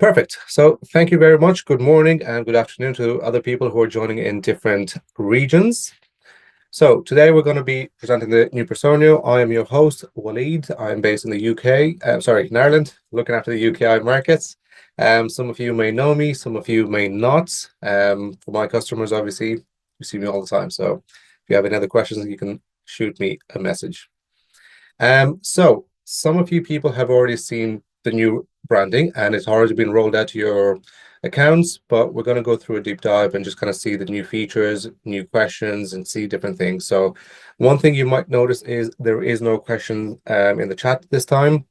Perfect. So thank you very much. Good morning and good afternoon to other people who are joining in different regions. So today we're going to be presenting the new Personio. I am your host, Waleed. I'm based in the UK, in Ireland, looking after the UKI markets. Some of you may know me, some of you may not. For my customers, obviously, you see me all the time. So if you have any other questions, you can shoot me a message. So some of you people have already seen the new branding and it's already been rolled out to your accounts, but we're going to go through a deep dive and just kind of see the new features, new questions, and see different things. So one thing you might notice is there is no question in the chat this time.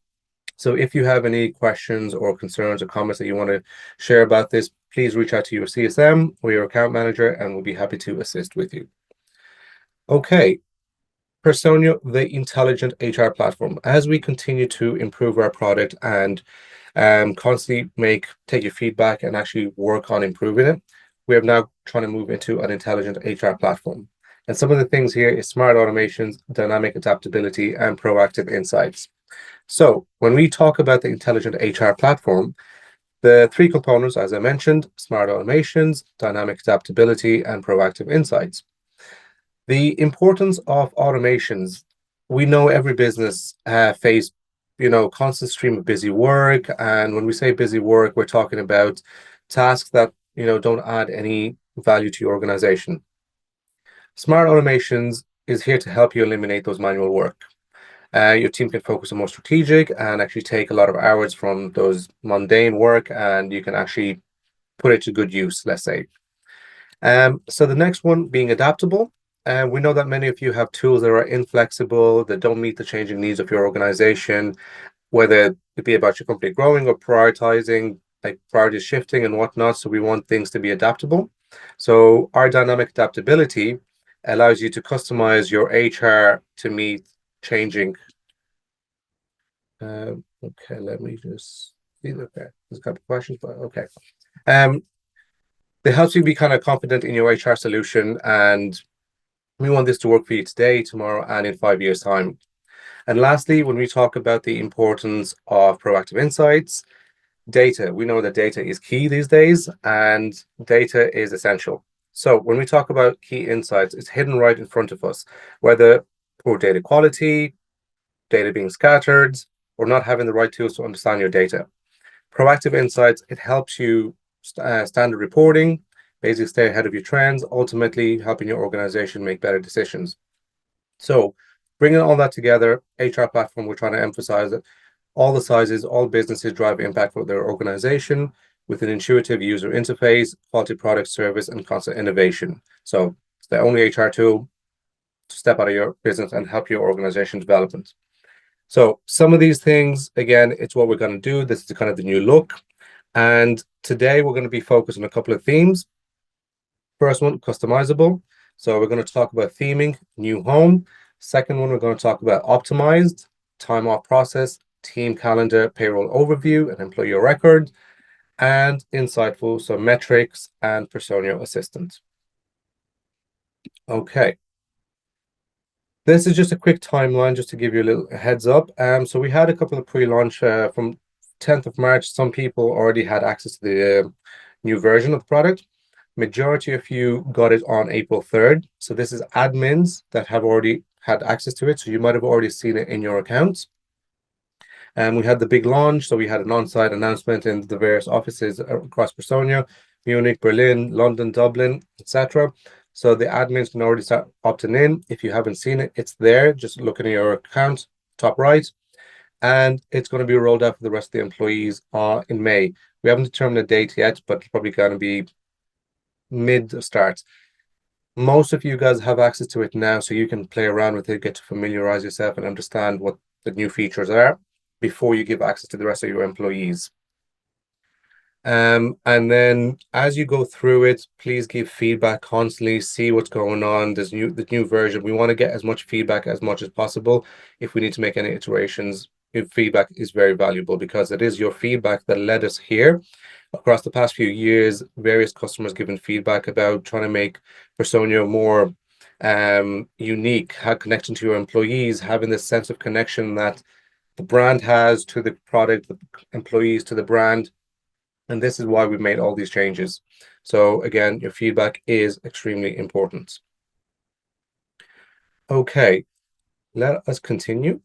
So if you have any questions or concerns or comments that you want to share about this, please reach out to your CSM or your account manager and we'll be happy to assist with you. Okay, Personio, the intelligent HR platform. As we continue to improve our product and constantly take your feedback and actually work on improving it, we are now trying to move into an intelligent HR platform. And some of the things here is smart automations, dynamic adaptability, and proactive insights. So when we talk about the intelligent HR platform, the three components, as I mentioned, smart automations, dynamic adaptability, and proactive insights. The importance of automations. We know every business face, constant stream of busy work. And when we say busy work, we're talking about tasks that, don't add any value to your organization. Smart automations is here to help you eliminate those manual work. Your team can focus on more strategic and actually take a lot of hours from those mundane work, and you can actually put it to good use, let's say. So the next one being adaptable. And we know that many of you have tools that are inflexible, that don't meet the changing needs of your organization, whether it be about your company growing or prioritizing, like priorities shifting and whatnot. So we want things to be adaptable. So our dynamic adaptability allows you to customize your HR to meet changing. Okay, let me just see. Okay, there's a couple of questions, but okay. Um, it helps you be kind of confident in your HR solution, and we want this to work for you today, tomorrow, and in 5 years' time. And lastly, when we talk about the importance of proactive insights, data, we know that data is key these days and data is essential. So when we talk about key insights, it's hidden right in front of us, whether poor data quality, data being scattered, or not having the right tools to understand your data. Proactive insights, it helps you standard reporting, basically stay ahead of your trends, ultimately helping your organization make better decisions. So bringing all that together, HR platform, we're trying to emphasize that all the sizes, all businesses drive impact for their organization with an intuitive user interface, quality product service, and constant innovation. So it's the only HR tool to step out of your business and help your organization development. So some of these things, again, it's what we're going to do. This is kind of the new look. And today we're going to be focused on a couple of themes. First one, customizable. So we're going to talk about theming, new home. Second one, we're going to talk about optimized, time off process, team calendar, payroll overview, and employer record, and insightful, so metrics and Personio assistant. Okay. This is just a quick timeline, just to give you a little heads up. So we had a couple of pre-launch from 10th of March. Some people already had access to the new version of the product. Majority of you got it on April 3rd. So this is admins that have already had access to it. So you might have already seen it in your accounts. And we had the big launch. So we had an on-site announcement in the various offices across Personia, Munich, Berlin, London, Dublin, etc. So the admins can already start opting in. If you haven't seen it, it's there. Just looking at your account, top right. And it's going to be rolled out for the rest of the employees in May. We haven't determined a date yet, but it's probably going to be mid start. Most of you guys have access to it now, so you can play around with it, get to familiarize yourself and understand what the new features are before you give access to the rest of your employees. And then as you go through it, please give feedback constantly, see what's going on. The new version. We want to get as much feedback as much as possible. If we need to make any iterations, your feedback is very valuable because it is your feedback that led us here. Across the past few years, various customers given feedback about trying to make Personio more unique, have connection to your employees, having this sense of connection that the brand has to the product, the employees to the brand. And this is why we made all these changes. So again, your feedback is extremely important. Okay, let us continue.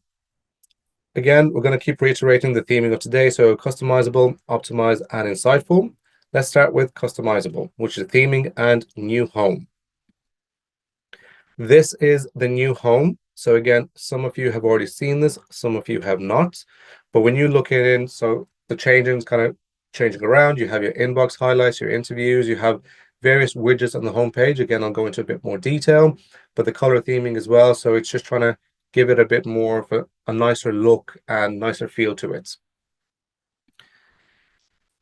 Again, we're going to keep reiterating the theming of today. So customizable, optimized, and insightful. Let's start with customizable, which is theming and new home. This is the new home. So again, some of you have already seen this, some of you have not. But when you look in, so the changing's kind of changing around. You have your inbox highlights, your interviews, you have various widgets on the homepage. Again, I'll go into a bit more detail, but the color theming as well. So it's just trying to give it a bit more of a nicer look and nicer feel to it.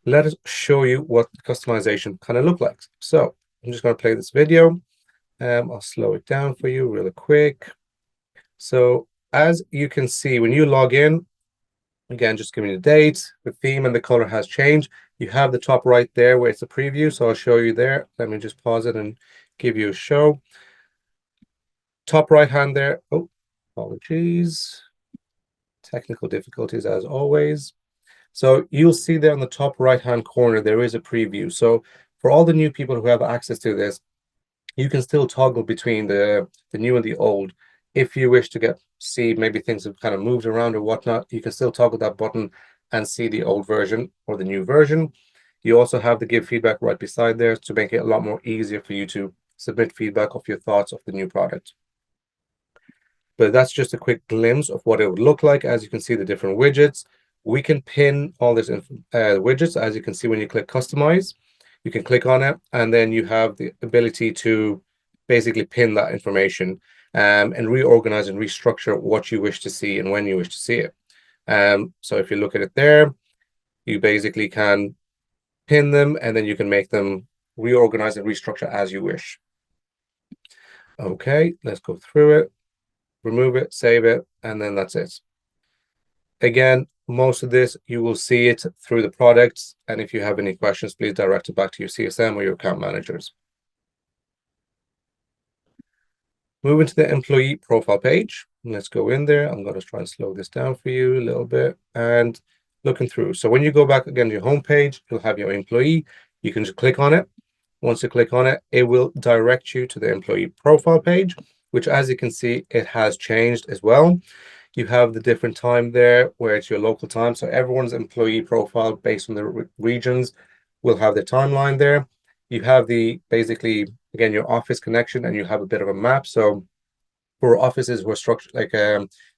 Let us show you what customization kind of look like. So I'm just going to play this video. I'll slow it down for you really quick. So as you can see, when you log in, again, just give me the date, the theme and the color has changed. You have the top right there where it's a preview. So I'll show you there. Let me just pause it and give you a show. Top right hand there. Oh, apologies. Technical difficulties as always. So you'll see there on the top right hand corner, there is a preview. So for all the new people who have access to this, you can still toggle between the new and the old. If you wish to see maybe things have kind of moved around or whatnot, you can still toggle that button and see the old version or the new version. You also have the give feedback right beside there to make it a lot more easier for you to submit feedback of your thoughts of the new product. But that's just a quick glimpse of what it would look like. As you can see, the different widgets. We can pin all this widgets, as you can see when you click customize. You can click on it, and then you have the ability to basically pin that information and reorganize and restructure what you wish to see and when you wish to see it. So if you look at it there, you basically can pin them, and then you can make them reorganize and restructure as you wish. Okay, let's go through it. Remove it, save it, and then that's it. Again, most of this, you will see it through the products. And if you have any questions, please direct it back to your CSM or your account managers. Moving to the employee profile page. Let's go in there. I'm going to try and slow this down for you a little bit and looking through. So when you go back again to your home page, you'll have your employee. You can just click on it. Once you click on it, it will direct you to the employee profile page, which, as you can see, it has changed as well. You have the different time there where it's your local time. So everyone's employee profile based on the regions will have the timeline there. You have the basically, again, your office connection, and you have a bit of a map. So for offices who are structured like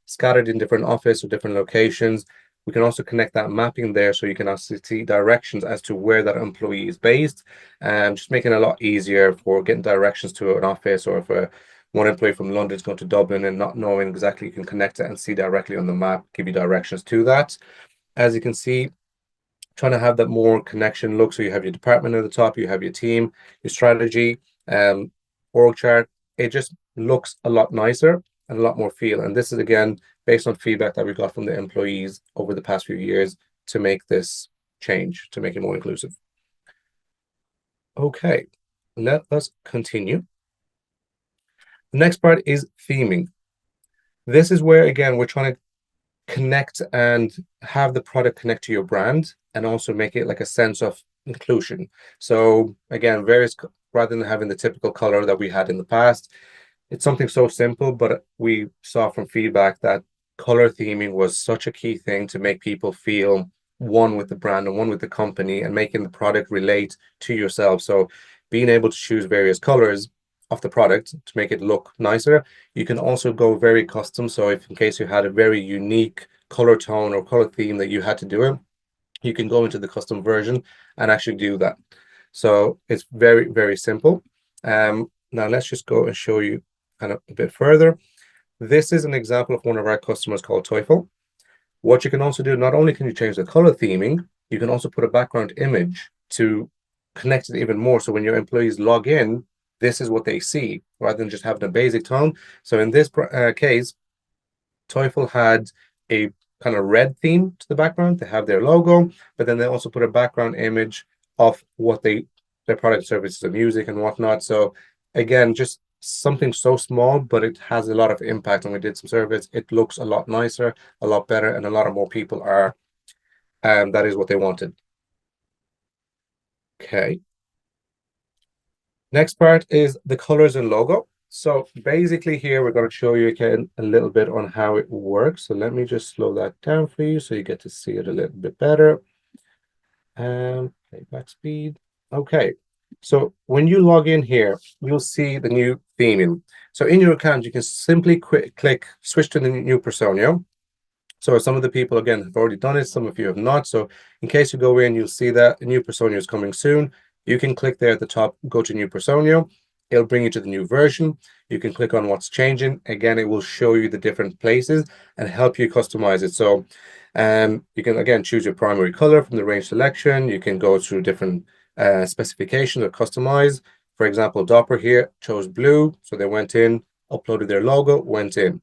scattered in different offices or different locations, we can also connect that mapping there so you can also see directions as to where that employee is based, and just making it a lot easier for getting directions to an office, or if one employee from London is going to Dublin and not knowing exactly, you can connect it and see directly on the map, give you directions to that. As you can see, trying to have that more connection look. So you have your department at the top, you have your team, your strategy, org chart. It just looks a lot nicer and a lot more feel. And this is again based on feedback that we got from the employees over the past few years to make this change, to make it more inclusive. Okay, let us continue. The next part is theming. This is where again we're trying to connect and have the product connect to your brand and also make it like a sense of inclusion. So again, rather than having the typical color that we had in the past, it's something so simple, but we saw from feedback that color theming was such a key thing to make people feel one with the brand and one with the company and making the product relate to yourself. So being able to choose various colors of the product to make it look nicer. You can also go very custom. So if in case you had a very unique color tone or color theme that you had to do it, you can go into the custom version and actually do that. So it's very, very simple. Now let's just go and show you kind of a bit further. This is an example of one of our customers called Teufel. What you can also do, not only can you change the color theming, you can also put a background image to connect it even more. So when your employees log in, this is what they see rather than just having a basic tone. So in this case, Teufel had a kind of red theme to the background. They have their logo, but then they also put a background image of what their product, services, and music and whatnot. So again, just something so small, but it has a lot of impact. And we did some surveys. It looks a lot nicer, a lot better, and a lot of more people are. That is what they wanted. Okay. Next part is the colors and logo. So basically here we're going to show you again a little bit on how it works. So let me just slow that down for you so you get to see it a little bit better. Playback speed. Okay. So when you log in here, you'll see the new theming. So in your account, you can simply click switch to the new Personio. So some of the people, again, have already done it. Some of you have not. So in case you go in, you'll see that a new Personio is coming soon. You can click there at the top, go to new Personio. It'll bring you to the new version. You can click on what's changing. Again, it will show you the different places and help you customize it. So you can, again, choose your primary color from the range selection. You can go through different specifications or customize. For example, Doppler here chose blue. So they went in, uploaded their logo, went in.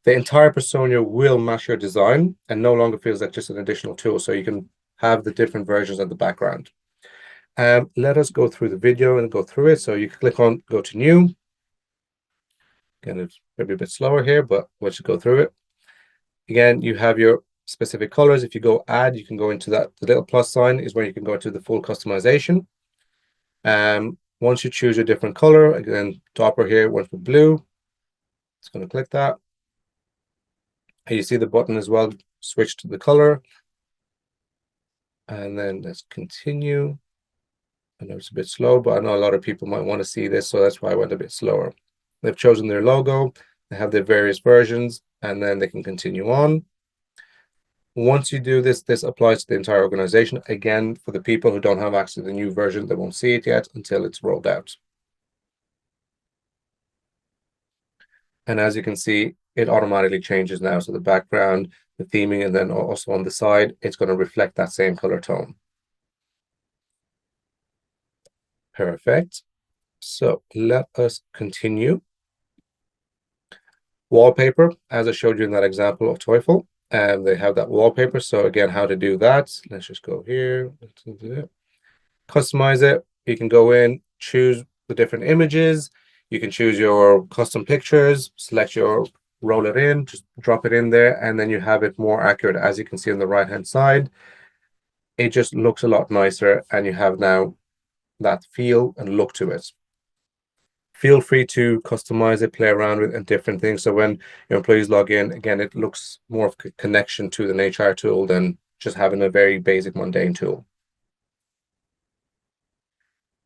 The entire Personio will match your design and no longer feels like just an additional tool. So you can have the different versions of the background. Let us go through the video and go through it. So you can click on go to new. Again, it's maybe a bit slower here, but we'll just go through it. Again, you have your specific colors. If you go add, you can go into that. The little plus sign is where you can go to the full customization. Once you choose a different color, again, topper here went for blue. It's going to click that. And you see the button as well, switch to the color. And then let's continue. I know it's a bit slow, but I know a lot of people might want to see this, so that's why I went a bit slower. They've chosen their logo, they have their various versions, and then they can continue on. Once you do this, this applies to the entire organization. Again, for the people who don't have access to the new version, they won't see it yet until it's rolled out. And as you can see, it automatically changes now. So the background, the theming, and then also on the side, it's going to reflect that same color tone. Perfect. So let us continue. Wallpaper, as I showed you in that example of Teufel, and they have that wallpaper. So again, how to do that? Let's just go here. Let's do it. Customize it. You can go in, choose the different images. You can choose your custom pictures, select your, roll it in, just drop it in there, and then you have it more accurate. As you can see on the right-hand side, it just looks a lot nicer, and you have now that feel and look to it. Feel free to customize it, play around with and different things. So when your employees log in, again, it looks more of a connection to the HR tool than just having a very basic mundane tool.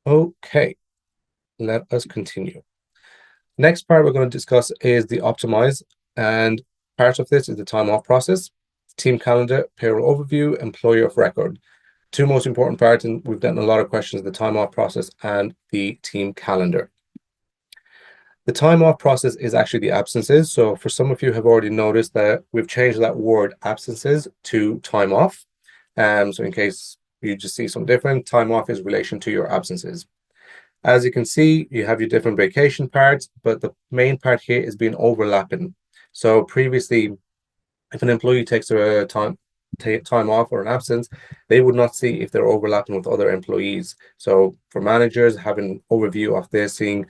Okay, let us continue. Next part we're going to discuss is the optimize, and part of this is the time off process, team calendar, payroll overview, employer of record. Two most important parts, and we've gotten a lot of questions, the time off process and the team calendar. The time off process is actually the absences. So for some of you have already noticed that we've changed that word absences to time off. So in case you just see some different, time off is relation to your absences. As you can see, you have your different vacation parts, but the main part here is being overlapping. So previously, if an employee takes a time off or an absence, they would not see if they're overlapping with other employees. So for managers, having overview of this, seeing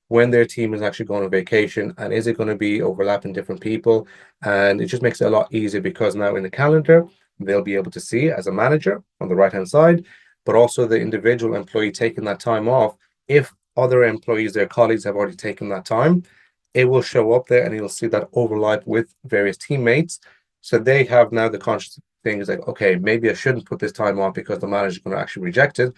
when their team is actually going on vacation and is it going to be overlapping different people, and it just makes it a lot easier because now in the calendar they'll be able to see as a manager on the right hand side, but also the individual employee taking that time off. If other employees, their colleagues, have already taken that time, it will show up there and you'll see that overlap with various teammates. So they have now the conscious thing is like, okay, maybe I shouldn't put this time off because the manager is going to actually reject it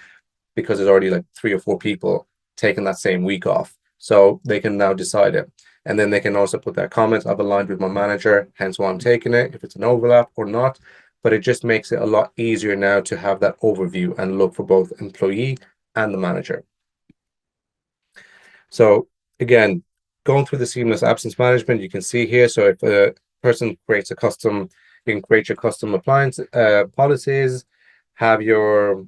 because there's already like 3 or 4 people taking that same week off. So they can now decide it. And then they can also put their comments, I've aligned with my manager, hence why I'm taking it, if it's an overlap or not. But it just makes it a lot easier now to have that overview and look for both employee and the manager. So again, going through the seamless absence management, you can see here. So if a person creates a custom, you can create your custom appliance policies, have your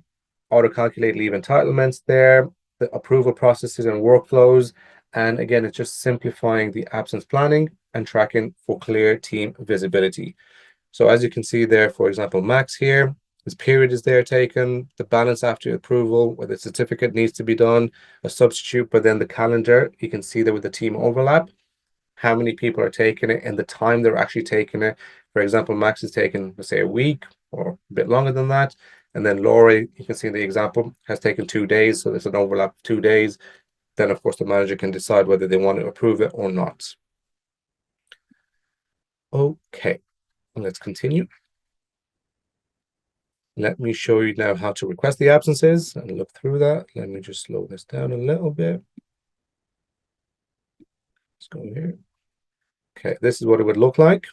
auto-calculate leave entitlements there, the approval processes and workflows. And again, it's just simplifying the absence planning and tracking for clear team visibility. So as you can see there, for example, Max here, his period is there taken, the balance after approval, where the certificate needs to be done, a substitute, but then the calendar, you can see there with the team overlap, how many people are taking it and the time they're actually taking it. For example, Max is taking, let's say, a week or a bit longer than that. And then Laurie, you can see in the example, has taken 2 days. So there's an overlap of 2 days. Then, of course, the manager can decide whether they want to approve it or not. Okay, let's continue. Let me show you now how to request the absences and look through that. Let me just slow this down a little bit. Let's go here. Okay, this is what it would look like.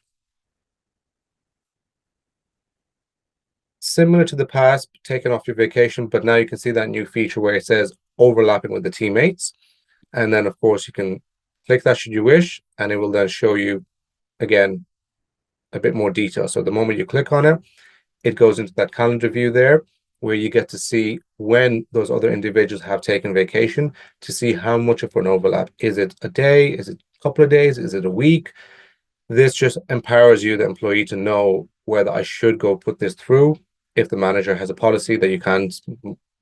Similar to the past, taking off your vacation, but now you can see that new feature where it says overlapping with the teammates. And then, of course, you can click that should you wish, and it will then show you, again, a bit more detail. So the moment you click on it, it goes into that calendar view there where you get to see when those other individuals have taken vacation to see how much of an overlap. Is it a day? Is it a couple of days? Is it a week? This just empowers you, the employee, to know whether I should go put this through. If the manager has a policy that you can't,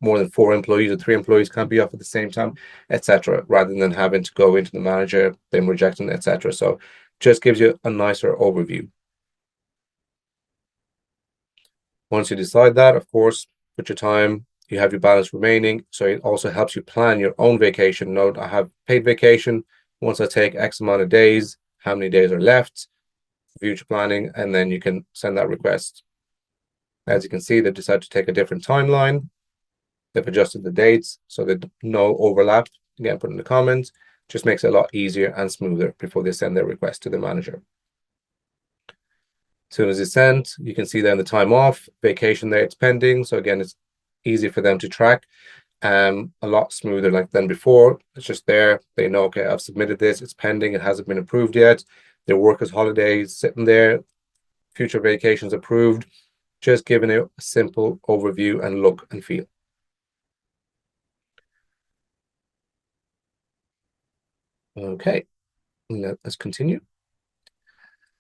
more than 4 employees or 3 employees can't be off at the same time, etc., rather than having to go into the manager, then rejecting, etc. So just gives you a nicer overview. Once you decide that, of course, put your time, you have your balance remaining. So it also helps you plan your own vacation. Note, I have paid vacation. Once I take X amount of days, how many days are left, future planning, and then you can send that request. As you can see, they've decided to take a different timeline. They've adjusted the dates so that no overlap. Again, put in the comments. Just makes it a lot easier and smoother before they send their request to the manager. As soon as it's sent, you can see then the time off, vacation there, it's pending. So again, it's easy for them to track. A lot smoother like than before. It's just there. They know, okay, I've submitted this, it's pending, it hasn't been approved yet. Their workers' holidays sitting there, future vacations approved, just giving it a simple overview and look and feel. Okay, let's continue.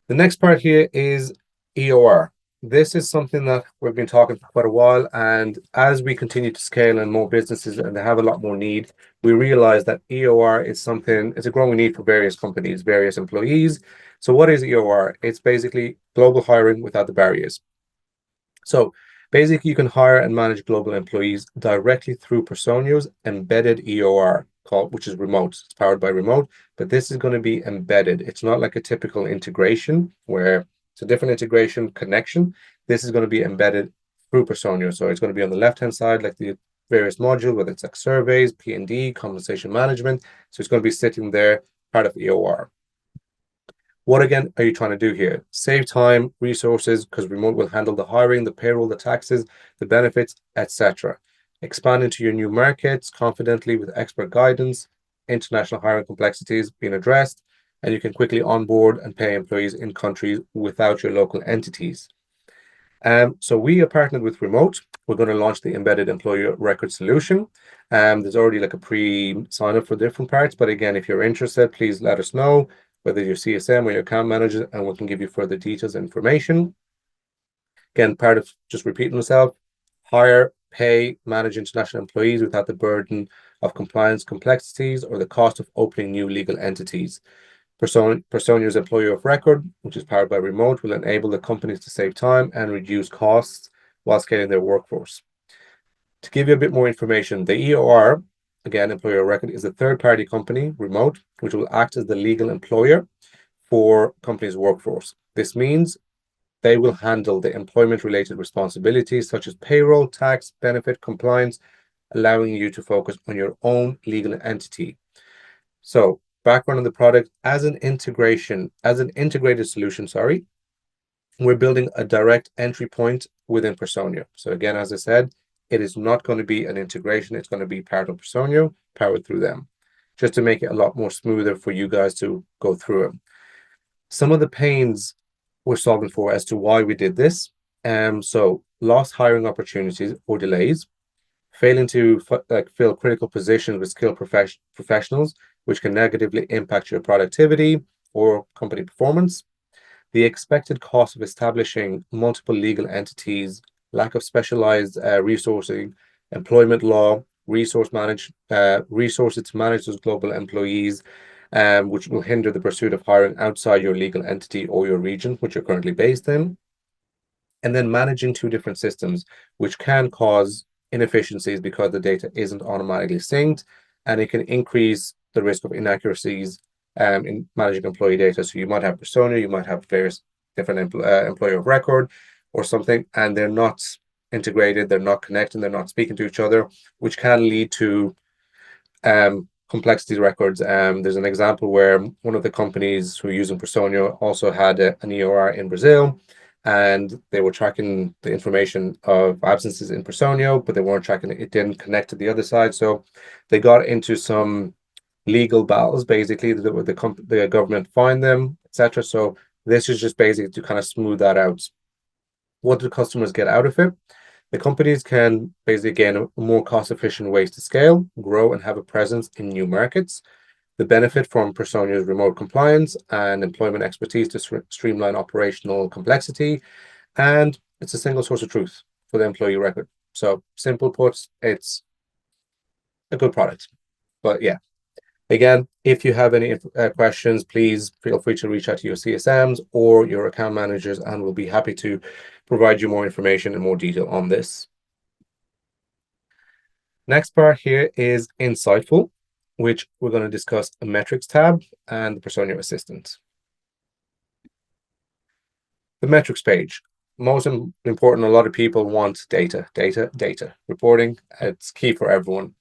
The next part here is EOR. This is something that we've been talking for quite a while, and as we continue to scale and more businesses and they have a lot more need, we realize that EOR is something, it's a growing need for various companies, various employees. So what is EOR? It's basically global hiring without the barriers. So basically, you can hire and manage global employees directly through Personio's embedded EOR called, which is remote. It's powered by remote, but this is going to be embedded. It's not like a typical integration where it's a different integration connection. This is going to be embedded through Personio. So it's going to be on the left-hand side, like the various modules, whether it's like surveys, P&D, compensation management. So it's going to be sitting there, part of EOR. What again are you trying to do here? Save time, resources, because remote will handle the hiring, the payroll, the taxes, the benefits, etc. Expand into your new markets confidently with expert guidance, international hiring complexities being addressed, and you can quickly onboard and pay employees in countries without your local entities. So we are partnered with Remote. We're going to launch the embedded employer record solution. There's already like a pre-sign up for different parts, but again, if you're interested, please let us know, whether you're CSM or your account manager, and we can give you further details and information. Again, part of just repeating myself, hire, pay, manage international employees without the burden of compliance complexities or the cost of opening new legal entities. Personio's employer of record, which is powered by remote, will enable the companies to save time and reduce costs while scaling their workforce. To give you a bit more information, the EOR, again, employer of record, is a third-party company, remote, which will act as the legal employer for companies' workforce. This means they will handle the employment-related responsibilities such as payroll, tax, benefit, compliance, allowing you to focus on your own legal entity. So, background on the product, as an integrated solution, we're building a direct entry point within Personio. So again, as I said, it is not going to be an integration. It's going to be part of Personio, powered through them, just to make it a lot more smoother for you guys to go through it. Some of the pains we're solving for as to why we did this. So lost hiring opportunities or delays, failing to fill critical positions with skilled professionals, which can negatively impact your productivity or company performance. The expected cost of establishing multiple legal entities, lack of specialized resourcing, employment law, resources to manage those global employees, which will hinder the pursuit of hiring outside your legal entity or your region, which you're currently based in. and then managing two different systems, which can cause inefficiencies because the data isn't automatically synced, and it can increase the risk of inaccuracies in managing employee data. So you might have Personio, you might have various different employer of record or something, and they're not integrated, they're not connecting, they're not speaking to each other, which can lead to complexity records. There's an example where one of the companies who are using Personio also had an EOR in Brazil, and they were tracking the information of absences in Personio, but they weren't tracking it. It didn't connect to the other side. So they got into some legal battles, basically. The government fined them, etc. So this is just basically to kind of smooth that out. What do customers get out of it? The companies can basically gain a more cost-efficient ways to scale, grow, and have a presence in new markets. The benefit from Personio's remote compliance and employment expertise to streamline operational complexity, and it's a single source of truth for the employee record. So, simple put, it's a good product. But yeah, again, if you have any questions, please feel free to reach out to your CSMs or your account managers, and we'll be happy to provide you more information and more detail on this. Next part here is Insightful, which we're going to discuss the metrics tab and the Personio Assistant. The metrics page. Most important, a lot of people want data, data, data. Reporting, it's key for everyone.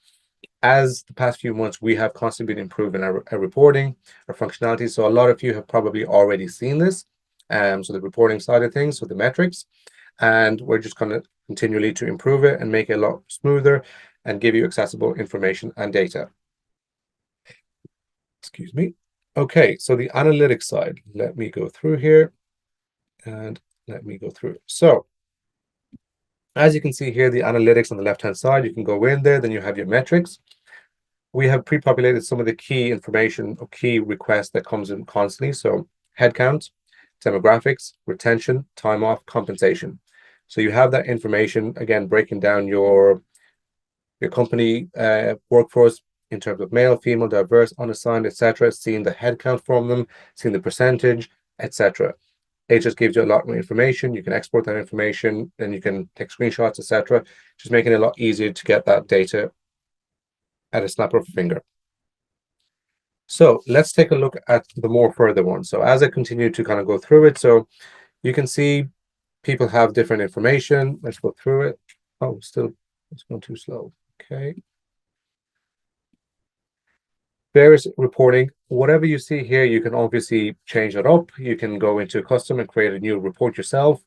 As the past few months, we have constantly been improving our reporting, our functionality. So a lot of you have probably already seen this. So the reporting side of things, so the metrics, and we're just going to continually to improve it and make it a lot smoother and give you accessible information and data. Excuse me. Okay, so the analytics side, let me go through here and let me go through. So as you can see here, the analytics on the left-hand side, you can go in there, then you have your metrics. We have pre-populated some of the key information or key requests that comes in constantly. So headcount, demographics, retention, time off, compensation. So you have that information, again, breaking down your company workforce in terms of male, female, diverse, unassigned, etc., seeing the headcount from them, seeing the percentage, etc. It just gives you a lot more information. You can export that information, then you can take screenshots, etc., just making it a lot easier to get that data at a snap of a finger. So let's take a look at the more further ones. So as I continue to kind of go through it, so you can see people have different information. Let's go through it. Oh, still, it's going too slow. Okay. Various reporting, whatever you see here, you can obviously change it up. You can go into custom and create a new report yourself.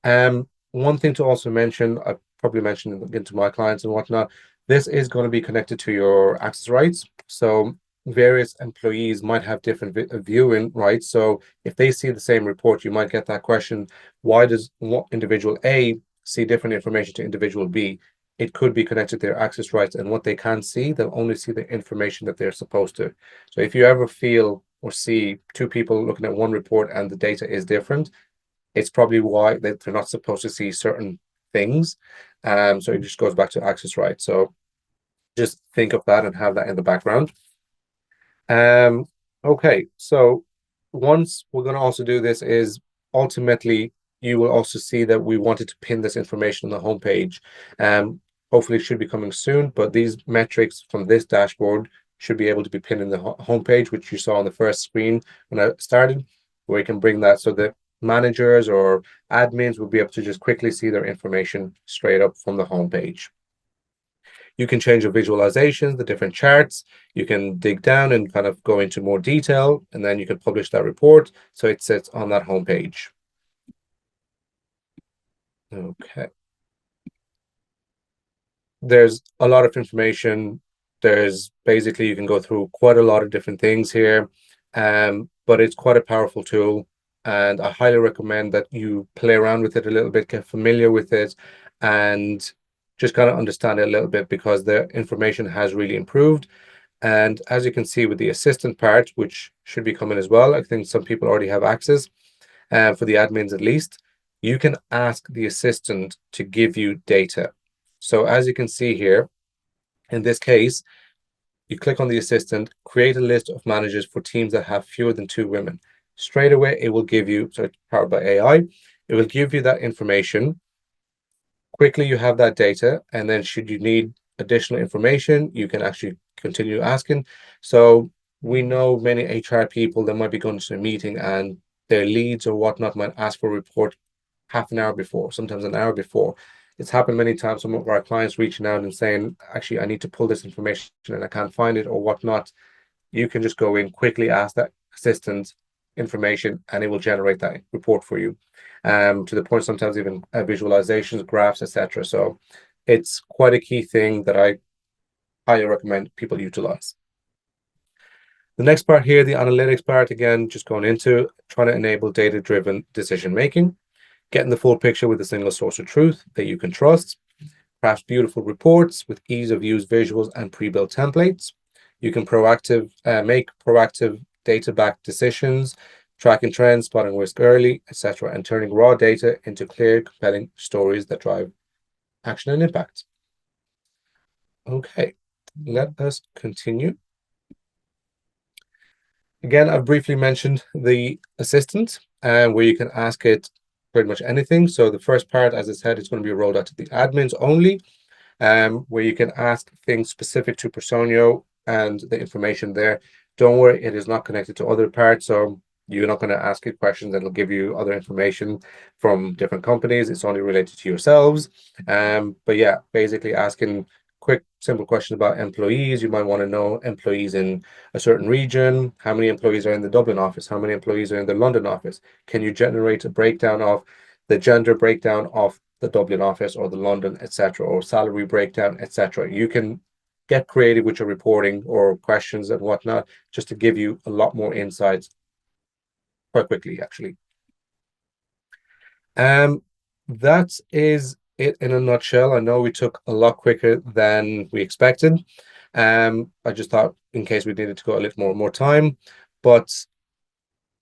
One thing to also mention, I probably mentioned it to my clients and whatnot, this is going to be connected to your access rights. So various employees might have different viewing rights. So if they see the same report, you might get that question, why does individual A see different information to individual B? It could be connected to their access rights, and what they can see, they'll only see the information that they're supposed to. So if you ever feel or see two people looking at one report and the data is different, it's probably why they're not supposed to see certain things. So it just goes back to access rights. So just think of that and have that in the background. Okay, so once we're going to also do this is ultimately you will also see that we wanted to pin this information on the homepage. Hopefully it should be coming soon, but these metrics from this dashboard should be able to be pinned in the homepage, which you saw on the first screen when I started, where you can bring that so that managers or admins will be able to just quickly see their information straight up from the homepage. You can change your visualizations, the different charts. You can dig down and kind of go into more detail, and then you can publish that report so it sits on that homepage. Okay. There's a lot of information. There's basically, you can go through quite a lot of different things here, but it's quite a powerful tool. And I highly recommend that you play around with it a little bit, get familiar with it, and just kind of understand it a little bit because the information has really improved. And as you can see with the assistant part, which should be coming as well, I think some people already have access, for the admins at least, you can ask the assistant to give you data. So as you can see here, in this case, you click on the assistant, create a list of managers for teams that have fewer than 2 women. Straight away, it will give you, so it's powered by AI, It will give you that information. Quickly, you have that data, and then should you need additional information, you can actually continue asking. So we know many HR people that might be going to a meeting and their leads or whatnot might ask for a report half an hour before, sometimes an hour before. It's happened many times. Some of our clients reaching out and saying, actually, I need to pull this information and I can't find it or whatnot. You can just go in, quickly ask that assistant information, and it will generate that report for you. To the point, sometimes even visualizations, graphs, etc. So it's quite a key thing that I highly recommend people utilize. The next part here, the analytics part, again, just going into trying to enable data-driven decision making, getting the full picture with a single source of truth that you can trust, perhaps beautiful reports with ease of use visuals and pre-built templates. You can make proactive data-backed decisions, tracking trends, spotting risk early, etc., and turning raw data into clear, compelling stories that drive action and impact. Okay, let us continue. Again, I've briefly mentioned the assistant, where you can ask it pretty much anything. So the first part, as I said, is going to be rolled out to the admins only, where you can ask things specific to Personio and the information there. Don't worry, it is not connected to other parts, so you're not going to ask it questions that will give you other information from different companies. It's only related to yourselves. But yeah, basically asking quick, simple questions about employees. You might want to know employees in a certain region. How many employees are in the Dublin office? How many employees are in the London office? Can you generate a breakdown of the gender breakdown of the Dublin office or the London, etc., or salary breakdown, etc. You can get creative with your reporting or questions and whatnot, just to give you a lot more insights quite quickly, actually. Um, that is it in a nutshell. I know we took a lot quicker than we expected. I just thought in case we needed to go a little more time, but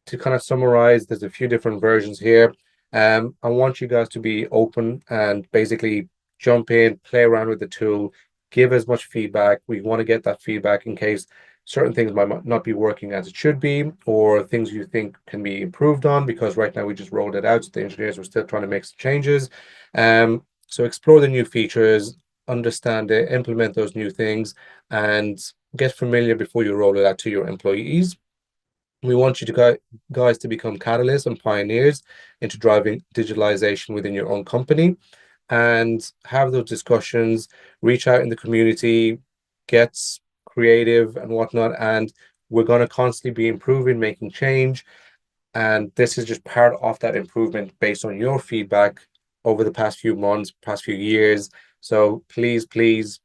to kind of summarize, there's a few different versions here. I want you guys to be open and basically jump in, play around with the tool, give as much feedback. We want to get that feedback in case certain things might not be working as it should be, or things you think can be improved on, because right now we just rolled it out. So the engineers were still trying to make some changes. So explore the new features, understand it, implement those new things, and get familiar before you roll it out to your employees. We want you to guys to become catalysts and pioneers into driving digitalization within your own company, and have those discussions, reach out in the community, get creative and whatnot. And we're going to constantly be improving, making change. And this is just part of that improvement based on your feedback over the past few months, past few years. So please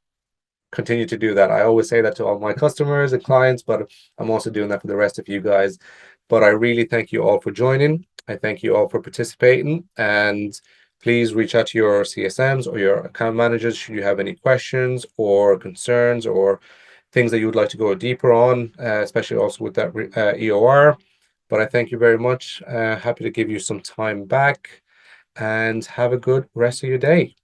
continue to do that. I always say that to all my customers and clients, but I'm also doing that for the rest of you guys. But I really thank you all for joining. I thank you all for participating. And please reach out to your CSMs or your account managers should you have any questions or concerns or things that you would like to go deeper on, especially also with that EOR. But I thank you very much. Happy to give you some time back, and have a good rest of your day.